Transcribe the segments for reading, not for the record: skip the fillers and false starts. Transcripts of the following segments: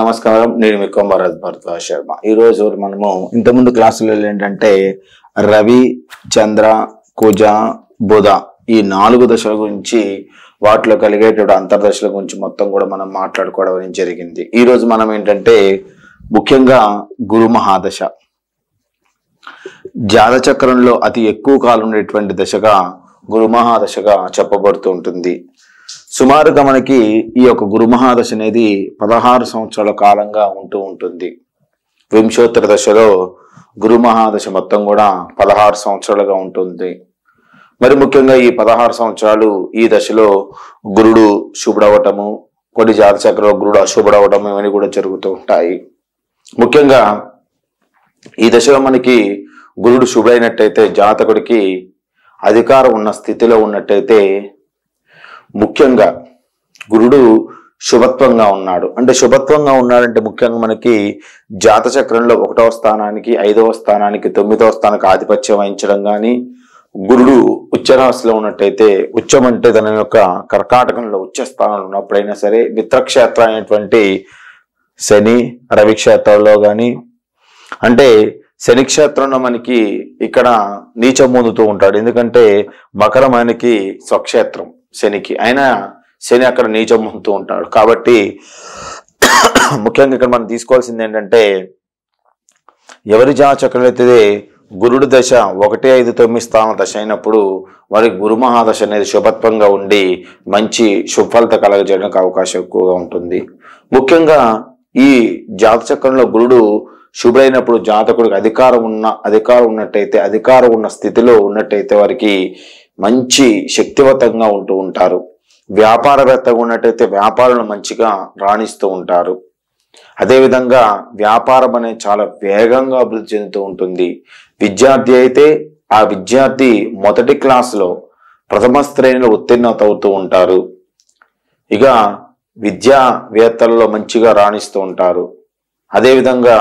నమస్కారం. నేను మీ కొమరరాజ్ భరద్వాజ్ శర్మ. ఈరోజు మనము ఇంతకుముందు క్లాసులలో ఏంటంటే రవి, చంద్ర, కుజ, బుధ ఈ 4 దశల గురించి, వాటిలో కలిగేటువంటి అంతర్దశల గురించి మొత్తం కూడా మనం మాట్లాడుకోవడం జరిగింది. ఈరోజు మనం ఏంటంటే ముఖ్యంగా గురు మహాదశ, జాత చక్రంలో అతి ఎక్కువ కాలం ఉండేటువంటి దశగా గురు మహాదశగా చెప్పబడుతూ ఉంటుంది. సుమారుగా మనకి ఈ యొక్క గురు మహాదశ అనేది 16 సంవత్సరాల కాలంగా ఉంటూ ఉంటుంది. వింశోత్తర దశలో గురు మహాదశ మొత్తం కూడా 16 సంవత్సరాలుగా ఉంటుంది. మరి ముఖ్యంగా ఈ 16 సంవత్సరాలు ఈ దశలో గురుడు శుభుడవటము, కొన్ని జాత చక్రంలో గురుడు అశుభుడవటము ఇవన్నీ కూడా జరుగుతూ ఉంటాయి. ముఖ్యంగా ఈ దశలో మనకి గురుడు శుభుడైనట్టయితే, జాతకుడికి అధికారం ఉన్న స్థితిలో ఉన్నట్టయితే, ముఖ్యంగా గురుడు శుభత్వంగా ఉన్నాడు అంటే శుభత్వంగా ఉన్నాడంటే ముఖ్యంగా మనకి జాత చక్రంలో 1వ స్థానానికి, 5వ స్థానానికి, 9వ స్థానానికి ఆధిపత్యం వహించడం కానీ, గురుడు ఉచ్చరాశిలో ఉన్నట్టయితే, ఉచ్చం అంటే తన యొక్క కర్కాటకంలో ఉచ్చ స్థానంలో ఉన్నప్పుడైనా సరే, మిత్రక్షేత్రం అయినటువంటి శని, రవి క్షేత్రంలో కానీ, అంటే శని క్షేత్రంలో మనకి ఇక్కడ నీచం పొందుతూ ఉంటాడు. ఎందుకంటే మకరం ఆయనకి స్వక్షేత్రం శనికి, అయినా శని అక్కడ నీచం పొందుతూ ఉంటాడు. కాబట్టి ముఖ్యంగా ఇక్కడ మనం తీసుకోవాల్సింది ఏంటంటే, ఎవరి జాతచక్రం అయితే గురుడు దశ 1, 5, 9 స్థానం దశ అయినప్పుడు వారికి గురు మహాదశ అనేది శుభత్వంగా ఉండి మంచి శుభఫలిత కలగజేయడానికి అవకాశం ఎక్కువగా ఉంటుంది. ముఖ్యంగా ఈ జాతచక్రంలో గురుడు శుభుడైనప్పుడు జాతకుడికి అధికారం ఉన్నట్టయితే, అధికారం ఉన్న స్థితిలో ఉన్నట్టయితే వారికి మంచి శక్తివంతంగా ఉంటూ ఉంటారు. వ్యాపారవేత్తగా ఉన్నట్టయితే వ్యాపారంలో మంచిగా రాణిస్తూ ఉంటారు. అదేవిధంగా వ్యాపారం అనేది చాలా వేగంగా అభివృద్ధి చెందుతూ ఉంటుంది. విద్యార్థి అయితే ఆ విద్యార్థి మొదటి క్లాసులో ప్రథమ శ్రేణిలో ఉత్తీర్ణత అవుతూ ఉంటారు. ఇక విద్యావేత్తలలో మంచిగా రాణిస్తూ ఉంటారు. అదేవిధంగా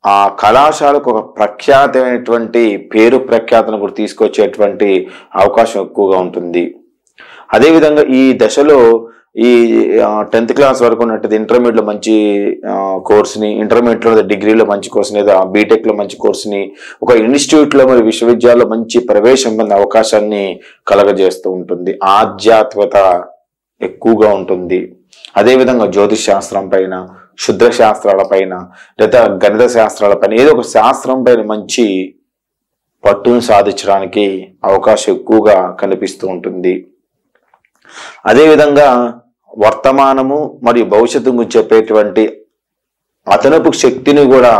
ఆ కళాశాలకు ఒక ప్రఖ్యాతమైనటువంటి పేరు ప్రఖ్యాతను కూడా తీసుకొచ్చేటువంటి అవకాశం ఎక్కువగా ఉంటుంది. అదేవిధంగా ఈ దశలో ఈ 10th క్లాస్ వరకు ఉన్నట్టు ఇంటర్మీడియట్లో మంచి కోర్సుని, ఇంటర్మీడియట్లో డిగ్రీలో మంచి కోర్సుని, లేదా బీటెక్లో మంచి కోర్సుని, ఒక ఇన్స్టిట్యూట్లో మరి విశ్వవిద్యాలయంలో మంచి ప్రవేశం పొందే అవకాశాన్ని కలగజేస్తూ ఉంటుంది. ఆధ్యాత్మికత ఎక్కువగా ఉంటుంది. అదేవిధంగా జ్యోతిష్ శాస్త్రం పైన, శుద్ర శాస్త్రాల పైన, లేదా గణిత శాస్త్రాల పైన, ఏదో ఒక శాస్త్రం పైన మంచి పట్టును సాధించడానికి అవకాశం ఎక్కువగా కనిపిస్తూ ఉంటుంది. అదేవిధంగా వర్తమానము మరియు భవిష్యత్తు గురించి చెప్పేటువంటి అదనపు శక్తిని కూడా,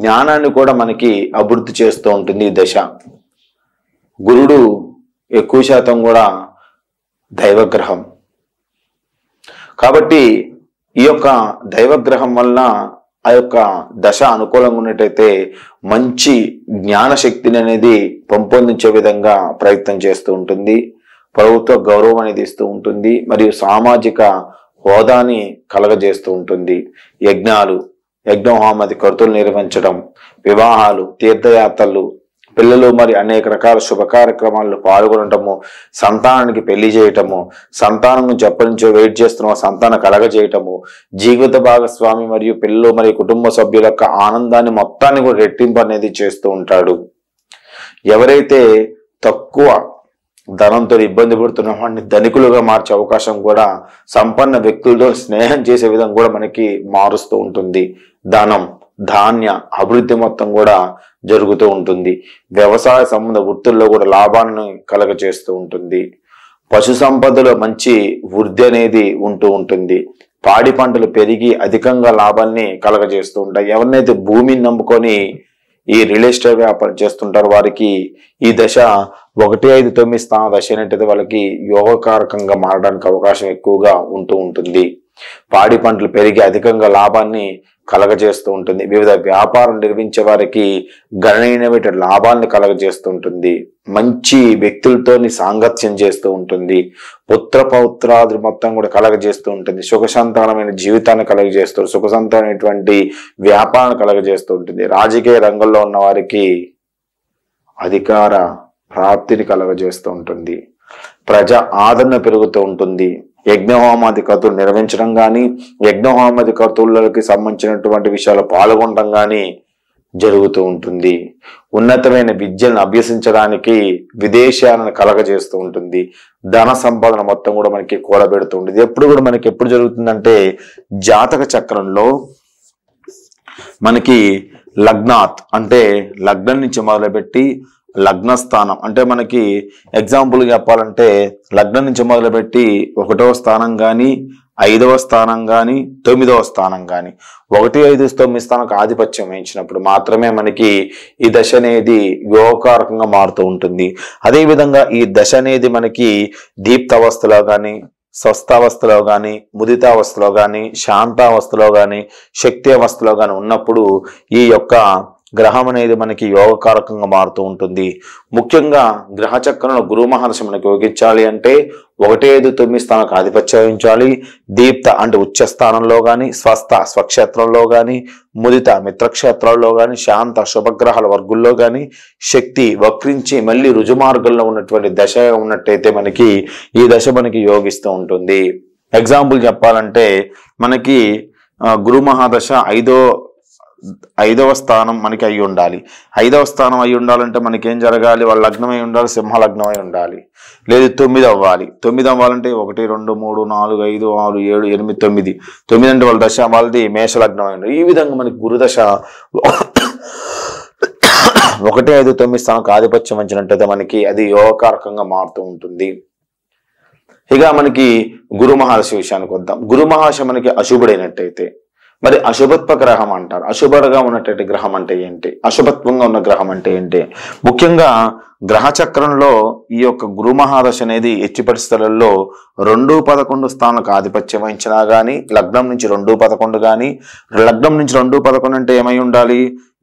జ్ఞానాన్ని కూడా మనకి అభివృద్ధి చేస్తూ ఉంటుంది ఈ దశ. గురుడు ఎక్కువ శాతం కూడా దైవగ్రహం కాబట్టి ఈ యొక్క దైవగ్రహం వలన ఆ యొక్క దశ అనుకూలంగా ఉన్నట్టయితే మంచి జ్ఞాన శక్తిని అనేది పెంపొందించే విధంగా ప్రయత్నం చేస్తూ ఉంటుంది. ప్రభుత్వ గౌరవం అనేది ఇస్తూ ఉంటుంది. మరియు సామాజిక హోదాని కలగజేస్తూ ఉంటుంది. యజ్ఞోహామది కర్తులు నిర్వహించడం, వివాహాలు, తీర్థయాత్రలు, పిల్లలు మరి అనేక రకాల శుభ కార్యక్రమాల్లో పాల్గొనటము, సంతానానికి పెళ్లి చేయటము, సంతానం నుంచి ఎప్పటి నుంచో వెయిట్ చేస్తున్న సంతానం కలగజేయటము, జీవిత భాగస్వామి మరియు పిల్లలు మరియు కుటుంబ సభ్యుల యొక్క ఆనందాన్ని మొత్తాన్ని కూడా రెట్టింపు అనేది చేస్తూ ఉంటాడు. ఎవరైతే తక్కువ ధనంతో ఇబ్బంది పడుతున్న వాడిని ధనికులుగా మార్చే అవకాశం కూడా, సంపన్న వ్యక్తులతో స్నేహం చేసే విధంగా కూడా మనకి మారుస్తూ ఉంటుంది. ధనం, ధాన్య అభివృద్ధి మొత్తం కూడా జరుగుతూ ఉంటుంది. వ్యవసాయ సంబంధ వృత్తుల్లో కూడా లాభాలను కలగజేస్తూ ఉంటుంది. పశు సంపదలో మంచి వృద్ధి అనేది ఉంటూ ఉంటుంది. పాడి పంటలు పెరిగి అధికంగా లాభాన్ని కలగజేస్తూ ఉంటాయి. ఎవరినైతే భూమిని నమ్ముకొని ఈ రియల్ ఎస్టేట్ వ్యాపారం చేస్తుంటారు వారికి ఈ దశ 1, 5, 9 స్థాన దశ అయినట్టయితే వాళ్ళకి యోగకారకంగా మారడానికి అవకాశం ఎక్కువగా ఉంటూ ఉంటుంది. పాడి పంటలు పెరిగి అధికంగా లాభాన్ని కలగజేస్తూ ఉంటుంది. వివిధ వ్యాపారం నిర్వహించే వారికి గణనీయమైన లాభాలను కలగజేస్తూ ఉంటుంది. మంచి వ్యక్తులతో సాంగత్యం చేస్తూ ఉంటుంది. పుత్ర పౌత్రాది మొత్తం కూడా కలగజేస్తూ ఉంటుంది. సుఖసంతానమైన జీవితాన్ని కలగజేస్తూ, సుఖసంతానమైనటువంటి వ్యాపారాన్ని కలగజేస్తూ ఉంటుంది. రాజకీయ రంగంలో ఉన్న వారికి అధికార ప్రాప్తిని కలగజేస్తూ ఉంటుంది. ప్రజా ఆదరణ పెరుగుతూ ఉంటుంది. యజ్ఞహోమాది క్రతువులు నిర్వహించడం కానీ, యజ్ఞహోమాది క్రతువులకి సంబంధించినటువంటి విషయాలు పాల్గొనడం కానీ జరుగుతూ ఉంటుంది. ఉన్నతమైన విద్యను అభ్యసించడానికి విదేశాలను కలగజేస్తూ ఉంటుంది. ధన సంపాదన మొత్తం కూడా మనకి కూడబెడుతూ ఉంటుంది. ఎప్పుడు కూడా మనకి ఎప్పుడు జరుగుతుందంటే జాతక చక్రంలో మనకి లగ్నాత్ అంటే లగ్నం నుంచి మొదలుపెట్టి లగ్నస్థానం అంటే మనకి ఎగ్జాంపుల్ చెప్పాలంటే లగ్నం నుంచి మొదలుపెట్టి 1వ స్థానం కానీ 5వ స్థానం కానీ 9వ స్థానం కానీ 1, 5, 9 స్థానానికి ఆధిపత్యం వహించినప్పుడు మాత్రమే మనకి ఈ దశ అనేది యోగకారకంగా మారుతూ ఉంటుంది. అదేవిధంగా ఈ దశ అనేది మనకి దీప్తావస్థలో కానీ, స్వస్థావస్థలో కానీ, ముదితావస్థలో కానీ, శాంతావస్థలో కానీ, శక్తి అవస్థలో కానీ ఉన్నప్పుడు ఈ యొక్క గ్రహం అనేది మనకి యోగకారకంగా మారుతూ ఉంటుంది. ముఖ్యంగా గ్రహ చక్రంలో గురు మహర్షి మనకి యోగించాలి అంటే 1, 5, 9 స్థానానికి ఆధిపత్యం వహించాలి. దీప్త అంటే ఉచ్చ స్థానంలో కానీ, స్వస్థ స్వక్షేత్రంలో కానీ, ముదిత మిత్రక్షేత్రాల్లో కానీ, శాంత శుభగ్రహాల వర్గుల్లో కానీ, శక్తి వక్రించి మళ్ళీ రుజుమార్గంలో ఉన్నటువంటి దశ ఉన్నట్టయితే మనకి ఈ దశ మనకి యోగిస్తూ ఉంటుంది. ఎగ్జాంపుల్ చెప్పాలంటే మనకి గురు మహాదశ 5వ స్థానం మనకి అయి ఉండాలి. 5వ స్థానం అయి ఉండాలంటే మనకి ఏం జరగాలి? వాళ్ళ లగ్నం అయి ఉండాలి, సింహ లగ్నం అయి ఉండాలి. లేదు 9 అవ్వాలి. 9 అవ్వాలంటే 1, 2, 3, 4, 5, 6, 7, 8, 9. 9 అంటే వాళ్ళ దశ వాళ్ళది మేష లగ్నం అయి ఉండాలి. ఈ విధంగా మనకి గురుదశ 1, 5, 9 స్థానానికి ఆధిపత్యం వహించినట్టయితే మనకి అది యోగకారకంగా మారుతూ ఉంటుంది. ఇక మనకి గురు మహర్షి విషయానికి వద్దాం. గురు మహర్షి మనకి అశుభుడైనట్టయితే మరి అశుభత్వ గ్రహం అంటారు. అశుభగా ఉన్నటువంటి గ్రహం అంటే ఏంటి? అశుభత్వంగా ఉన్న గ్రహం అంటే ఏంటి? ముఖ్యంగా గ్రహ చక్రంలో ఈ యొక్క గురు మహాదశ అనేది ఎట్టి పరిస్థితులలో 2, 11 స్థానాలకు ఆధిపత్యం వహించినా గానీ, లగ్నం నుంచి 2, 11 కానీ, లగ్నం నుంచి 2, 11 అంటే ఏమై ఉండాలి?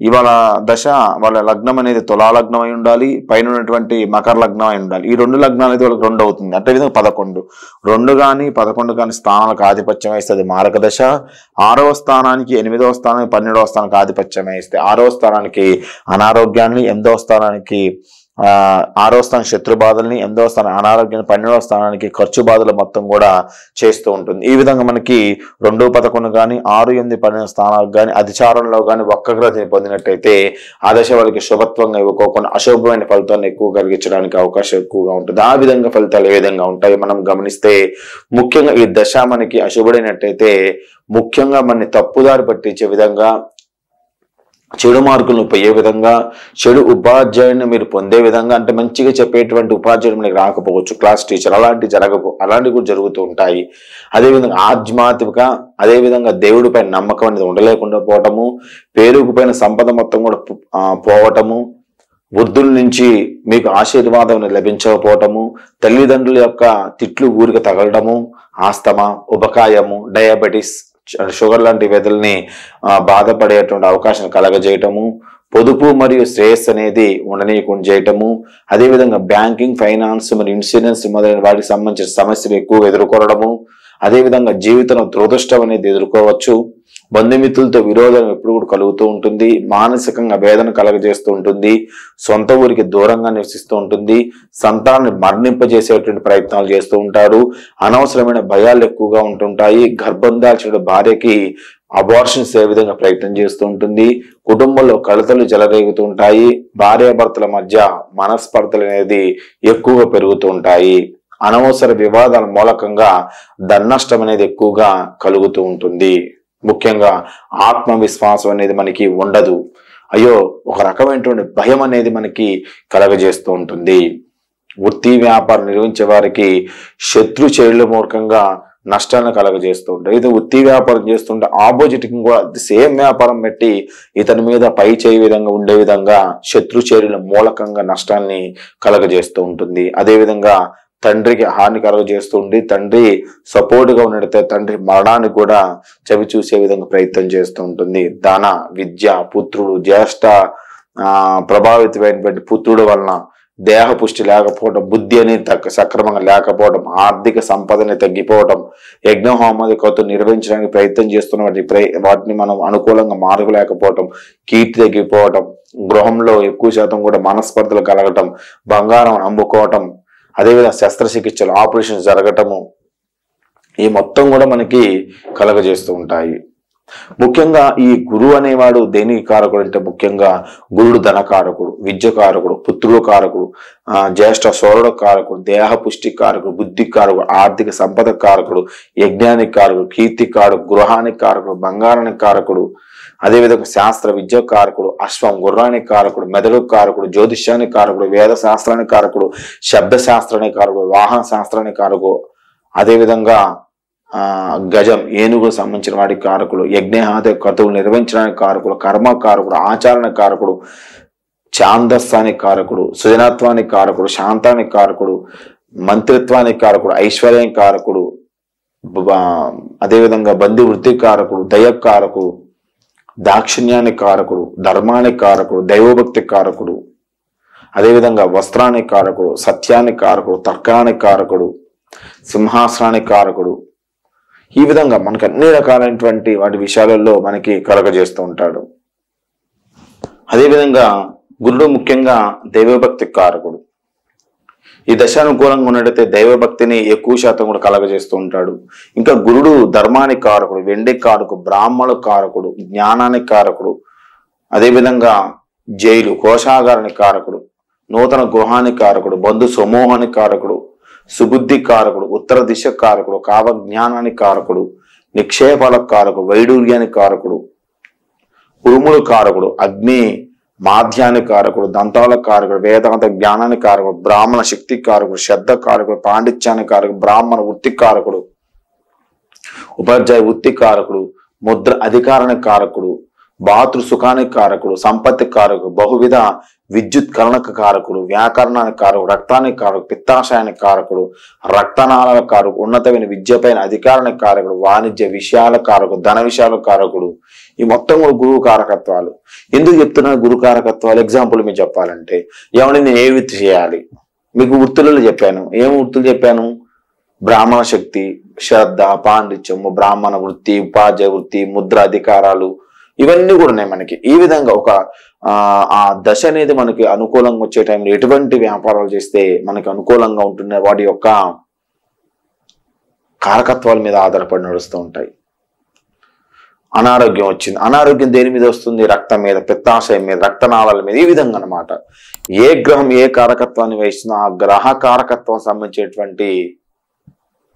ఇవాళ దశ వాళ్ళ లగ్నం అనేది తులా లగ్నం అయి ఉండాలి, పైన ఉన్నటువంటి మకర లగ్నం అయి ఉండాలి. ఈ 2 లగ్నాలు అయితే వాళ్ళకి 2 అవుతుంది. అంటే విధంగా 11, 2 కానీ 11 కానీ స్థానాలకు ఆధిపత్యం వహిస్తుంది మారక దశ. 6వ స్థానానికి 8వ స్థానానికి 12వ స్థానానికి ఆధిపత్యం వహిస్తే 6వ స్థానానికి అనారోగ్యాన్ని, 8వ స్థానానికి 6వ స్థానం శత్రు బాధల్ని, 8వ స్థానం అనారోగ్యాన్ని, 12వ స్థానానికి ఖర్చు బాధలు మొత్తం కూడా చేస్తూ ఉంటుంది. ఈ విధంగా మనకి 2, 11 కానీ, 6, 8, 12 స్థానాలకు కానీ అధిచారంలో కానీ వక్రగ్రతిని పొందినట్టయితే ఆ దశ వాళ్ళకి శుభత్వంగా ఇవ్వకోకుండా అశుభమైన ఫలితాన్ని ఎక్కువ కలిగించడానికి అవకాశం ఎక్కువగా ఉంటుంది. ఆ విధంగా ఫలితాలు ఏ విధంగా ఉంటాయి మనం గమనిస్తే, ముఖ్యంగా ఈ దశ మనకి అశుభుడైనట్టయితే ముఖ్యంగా మనని తప్పుదారి పట్టించే విధంగా, చెడు మార్కులను పోయే విధంగా, చెడు ఉపాధ్యాయుని మీరు పొందే విధంగా, అంటే మంచిగా చెప్పేటువంటి ఉపాధ్యాయుడు మనకి రాకపోవచ్చు, క్లాస్ టీచర్ అలాంటివి కూడా జరుగుతూ ఉంటాయి. అదేవిధంగా ఆధ్యాత్మిక, అదేవిధంగా దేవుడిపై నమ్మకం అనేది ఉండలేకుండా పోవటము, పేరుకుపోయిన సంపద మొత్తం కూడా పోవటము, వృద్ధుల నుంచి మీకు ఆశీర్వాదం లభించకపోవటము, తల్లిదండ్రుల యొక్క తిట్లు ఊరికి తగలటము, ఆస్తమా, ఉపకాయము, డయాబెటిస్, షుగర్ లాంటి వ్యాధుల్ని బాధపడేటువంటి అవకాశం కలగజేయటము, పొదుపు మరియు శ్రేయస్సు అనేది ఉండనీయకుండా చేయటము, అదేవిధంగా బ్యాంకింగ్, ఫైనాన్స్ మరియు ఇన్సూరెన్స్ మొదలైన వాటికి సంబంధించిన సమస్యలు ఎక్కువగా ఎదుర్కోవడము, అదేవిధంగా జీవితంలో దురదృష్టం అనేది ఎదుర్కోవచ్చు, బంధుమిత్రులతో విరోధం ఎప్పుడు కూడా కలుగుతూ ఉంటుంది, మానసికంగా వేదన కలగజేస్తూ ఉంటుంది, సొంత ఊరికి దూరంగా నివసిస్తూ ఉంటుంది, సంతానాన్ని మరణింపజేసేటువంటి ప్రయత్నాలు చేస్తూ ఉంటారు, అనవసరమైన భయాలు ఎక్కువగా ఉంటుంటాయి, గర్భం దాల్చిన భార్యకి అబార్షన్స్ ఏ విధంగా ప్రయత్నం చేస్తూ ఉంటుంది, కుటుంబంలో కలతలు చెలరేగుతూ ఉంటాయి, భార్యాభర్తల మధ్య మనస్పర్ధలు అనేది ఎక్కువగా పెరుగుతూ ఉంటాయి, అనవసర వివాదాల మూలకంగా ధననష్టం అనేది ఎక్కువగా కలుగుతూ ఉంటుంది. ముఖ్యంగా ఆత్మవిశ్వాసం అనేది మనకి ఉండదు. అయ్యో, ఒక రకమైనటువంటి భయం అనేది మనకి కలగజేస్తూ ఉంటుంది. వృత్తి వ్యాపారం నిర్వహించే వారికి శత్రు చర్యల మూలకంగా నష్టాలను కలగజేస్తూ ఉంటాయి. ఇది వృత్తి వ్యాపారం చేస్తుంటే ఆపోజిట్ కూడా సేమ్ వ్యాపారం పెట్టి ఇతని మీద పై చేయ విధంగా ఉండే విధంగా శత్రు చర్యల మూలకంగా నష్టాన్ని కలగజేస్తూ ఉంటుంది. అదేవిధంగా తండ్రికి హాని కలగజేస్తుండి, తండ్రి సపోర్ట్ గా ఉన్నట్టయితే తండ్రి మరణాన్ని కూడా చవి చూసే విధంగా ప్రయత్నం చేస్తూ ఉంటుంది. ధన, విద్య, పుత్రుడు, జ్యేష్ఠ ప్రభావితమైనటువంటి పుత్రుడు వలన దేహ పుష్టి లేకపోవడం, బుద్ధి అనేది సక్రమంగా లేకపోవడం, ఆర్థిక సంపదని తగ్గిపోవడం, యజ్ఞ హోమాది క్రతువులు నిర్వహించడానికి ప్రయత్నం చేస్తున్న వాటిని మనం అనుకూలంగా మార్గలేకపోవడం, కీర్తి తగ్గిపోవడం, గృహంలో ఎక్కువ శాతం కూడా మనస్పర్ధలు కలగటం, బంగారం అమ్ముకోవటం, అదేవిధంగా శస్త్రచికిత్సలు, ఆపరేషన్ జరగటము, ఈ మొత్తం కూడా మనకి కలగజేస్తూ ఉంటాయి. ముఖ్యంగా ఈ గురువు అనేవాడు దేనికి కారకుడు అంటే ముఖ్యంగా గురుడు ధనకారకుడు, విద్యకారకుడు, పుత్రుడు కారకుడు, జ్యేష్ఠ సోదరుడు కారకుడు, దేహ పుష్టి కారకుడు, బుద్ధి కారకుడు, ఆర్థిక సంపద కారకుడు, యజ్ఞానికి కారకుడు, కీర్తి కారకుడు, గృహానికి కారకుడు, బంగారానికి కారకుడు, అదేవిధంగా శాస్త్ర విద్య కారకుడు, అశ్వం గుర్రానికి కారకుడు, మెదడు కారకుడు, జ్యోతిష్యానికి కారకుడు, వేద శాస్త్రానికి కారకుడు, శబ్ద శాస్త్రానికి కారకుడు, వాహన శాస్త్రానికి కారకుడు, అదేవిధంగా గజం ఏనుగుకు సంబంధించిన వాడికి కారకుడు, యజ్ఞాది క్రతువులు నిర్వహించడానికి కారకుడు, కర్మ కారకుడు, ఆచరణ కారకుడు, ఛాందస్సానికి కారకుడు, సృజనత్వానికి కారకుడు, శాంతానికి కారకుడు, మంత్రిత్వానికి కారకుడు, ఐశ్వర్యానికి కారకుడు, అదేవిధంగా బంధి వృత్తి కారకుడు, దయకారకుడు, దాక్షిణ్యానికి కారకుడు, ధర్మానికి కారకుడు, దైవభక్తి కారకుడు, అదేవిధంగా వస్త్రానికి కారకుడు, సత్యానికి కారకుడు, తర్కానికి కారకుడు, సింహాసనానికి కారకుడు. ఈ విధంగా మనకు అన్ని రకాలైనటువంటి వాటి విషయాలలో మనకి కలగజేస్తూ ఉంటాడు. అదేవిధంగా గురుడు ముఖ్యంగా దైవభక్తి కారకుడు. ఈ దశానుకూలంగా ఉన్నట్టయితే దైవభక్తిని ఎక్కువ శాతం కూడా కలగజేస్తూ ఉంటాడు. ఇంకా గురుడు ధర్మానికి కారకుడు, వెండి కారకుడు, బ్రాహ్మణు కారకుడు, జ్ఞానానికి కారకుడు, అదేవిధంగా జైలు కోశాగారానికి కారకుడు, నూతన గృహానికి కారకుడు, బంధు సమూహానికి కారకుడు, సుబుద్ధి కారకుడు, ఉత్తర దిశ కారకుడు, కావజ్ఞానానికి కారకుడు, నిక్షేపాలకు కారకుడు, వైడూర్యానికి కారకుడు, ఉరుములు కారకుడు, అగ్ని మాధ్యానికి కారకుడు, దంతాలకు కారకుడు, వేదాంత జ్ఞానానికి కారకుడు, బ్రాహ్మణ శక్తి కారకుడు, శ్రద్ధ కారకుడు, పాండిత్యానికి కారకుడు, బ్రాహ్మణ వృత్తి కారకుడు, ఉపాధ్యాయ వృత్తి కారకుడు, ముద్ర అధికారానికి కారకుడు, భాతృ సుఖానికి కారకుడు, సంపత్తి కారకుడు, బహువిధ విద్యుత్ కరణక కారకుడు, వ్యాకరణానికి కారకుడు, రక్తానికి కారకుడు, పిత్తాశయానికి కారకుడు, రక్తనాళాల కారకుడు, ఉన్నతమైన విద్యపైన అధికారానికి కారకుడు, వాణిజ్య విషయాల కారకుడు, ధన విషయాల కారకుడు. ఈ మొత్తం కూడా గురువు కారకత్వాలు. ఎందుకు చెప్తున్నా గురు కారకత్వాలు? ఎగ్జాంపుల్ మీకు చెప్పాలంటే ఎవరిని నేను ఏ వృత్తి చేయాలి మీకు వృత్తులలో చెప్పాను. ఏం వృత్తులు చెప్పాను? బ్రాహ్మణ శక్తి, శ్రద్ధ, పాండిత్యము, బ్రాహ్మణ వృత్తి, ఉపాధ్యాయ వృత్తి, ముద్ర అధికారాలు, ఇవన్నీ కూడా ఉన్నాయి మనకి. ఈ విధంగా ఒక ఆ దశ అనేది మనకి అనుకూలంగా వచ్చే టైంలో ఎటువంటి వ్యాపారాలు చేస్తే మనకి అనుకూలంగా ఉంటున్నాయి వాటి యొక్క కారకత్వాల మీద ఆధారపడి నడుస్తూ ఉంటాయి. అనారోగ్యం వచ్చింది, అనారోగ్యం దేని మీద వస్తుంది? రక్తం మీద, పిత్తాశయం మీద, రక్తనాళాల మీద. ఈ విధంగా అన్నమాట. ఏ గ్రహం ఏ కారకత్వాన్ని వహిస్తుందో ఆ గ్రహ కారకత్వం సంబంధించేటువంటి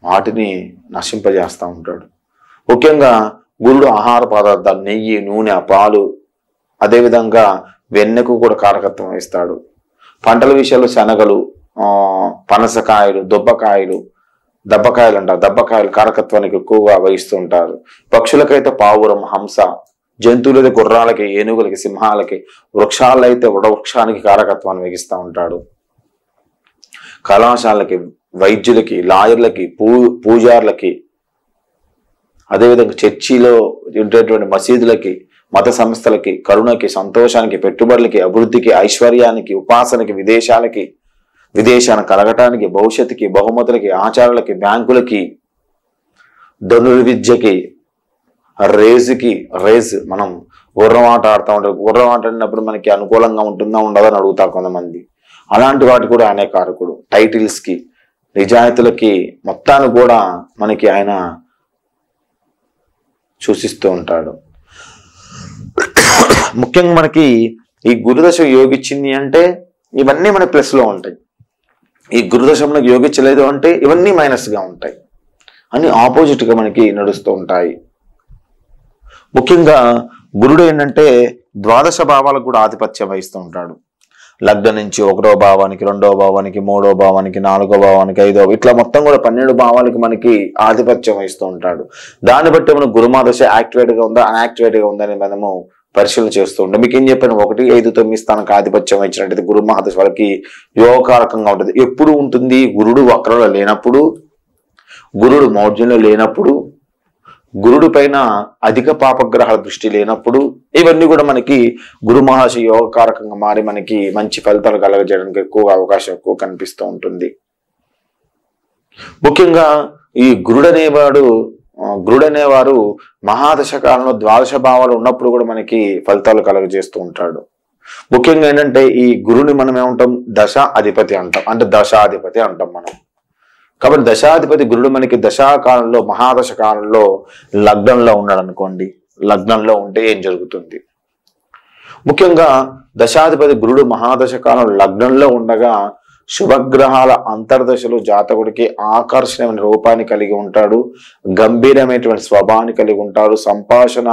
వాటిని నశింపజేస్తూ ఉంటాడు. ముఖ్యంగా గురుడు ఆహార పదార్థాలు, నెయ్యి, నూనె, పాలు, అదేవిధంగా వెన్నెకు కూడా కారకత్వం వహిస్తాడు. పంటల విషయాల్లో శనగలు, పనసకాయలు, దబ్బకాయలు అంటారు. దబ్బకాయలు కారకత్వానికి ఎక్కువగా వహిస్తూ ఉంటారు. పక్షులకైతే పావురం, హంస, జంతువులైతే గుర్రాలకి, ఏనుగులకి, సింహాలకి, వృక్షాలైతే వృక్షానికి కారకత్వాన్ని వహిస్తూ ఉంటాడు. కళాశాలకి, వైద్యులకి, లాయర్లకి, పూజార్లకి, అదేవిధంగా చర్చిలో ఉండేటువంటి మసీదులకి, మత సంస్థలకి, కరుణకి, సంతోషానికి, పెట్టుబడులకి, అభివృద్ధికి, ఐశ్వర్యానికి, ఉపాసనకి, విదేశాన్ని కలగటానికి, భవిష్యత్తుకి, బహుమతులకి, ఆచారాలకి, బ్యాంకులకి, ధనుర్విద్యకి, రేజ్ మనం గుర్రం ఆట ఆడుతూ ఉంటాం. గుర్రం ఆట ఆడినప్పుడు మనకి అనుకూలంగా ఉంటుందా ఉండదా అని అడుగుతారు కొంతమంది. అలాంటి వాటి కూడా ఆయనే కారకుడు. టైటిల్స్ కి, నిజాయితీలకి, మొత్తాన్ని కూడా మనకి ఆయన సూచిస్తూ ఉంటాడు. ముఖ్యంగా మనకి ఈ గురుదశ యోగించింది అంటే ఇవన్నీ మన ప్లస్ లో ఉంటాయి. ఈ గురుదశ మనకు యోగించలేదు అంటే ఇవన్నీ మైనస్ గా ఉంటాయి. అన్ని ఆపోజిట్ గా మనకి నడుస్తూ ఉంటాయి. ముఖ్యంగా గురుడు ఏంటంటే ద్వాదశ భావాలకు కూడా ఆధిపత్యం వహిస్తూ ఉంటాడు. లగ్నం నుంచి 1వ భావానికి, 2వ భావానికి, 3వ భావానికి, 4వ భావానికి, 5వ, ఇట్లా మొత్తం కూడా 12 భావాలకి మనకి ఆధిపత్యం వహిస్తూ ఉంటాడు. దాన్ని బట్టి మనం గురుమాదశ యాక్టివేట్ గా ఉందా, అన్యాక్టివేట్ గా ఉందని మనము పరిశీలన చేస్తూ ఉంటాం. మీకు ఏం చెప్పాను? 1, 5, 9 స్థానానికి ఆధిపత్యం వహించినట్టయితే గురు మహాదశ వాళ్ళకి యోగకారకంగా ఉంటుంది. ఎప్పుడు ఉంటుంది? గురుడు వక్రంలో లేనప్పుడు, గురుడు మౌఢ్యంలో లేనప్పుడు, గురుడు పైన అధిక పాపగ్రహాల దృష్టి లేనప్పుడు, ఇవన్నీ కూడా మనకి గురు మహాదశ యోగకారకంగా మారి మనకి మంచి ఫలితాలు కలగజేయడానికి ఎక్కువగా అవకాశం ఎక్కువ కనిపిస్తూ ఉంటుంది. ముఖ్యంగా ఈ గురుడు అనేవారు మహాదశ కాలంలో ద్వాదశ భావాలు ఉన్నప్పుడు కూడా మనకి ఫలితాలు కలగజేస్తూ ఉంటాడు. ముఖ్యంగా ఏంటంటే ఈ గురుని మనం ఏమంటాం? దశ అధిపతి అంటాం, అంటే దశాధిపతి అంటాం మనం. కాబట్టి దశాధిపతి గురుడు మనకి దశాకాలంలో మహాదశ కాలంలో లగ్నంలో ఉన్నాడు అనుకోండి. లగ్నంలో ఉంటే ఏం జరుగుతుంది? ముఖ్యంగా దశాధిపతి గురుడు మహాదశ కాలం లగ్నంలో ఉండగా శుభగ్రహాల అంతర్దశలో జాతకుడికి ఆకర్షణమైన రూపాన్ని కలిగి ఉంటాడు, గంభీరమైనటువంటి స్వభావాన్ని కలిగి ఉంటాడు, సంభాషణ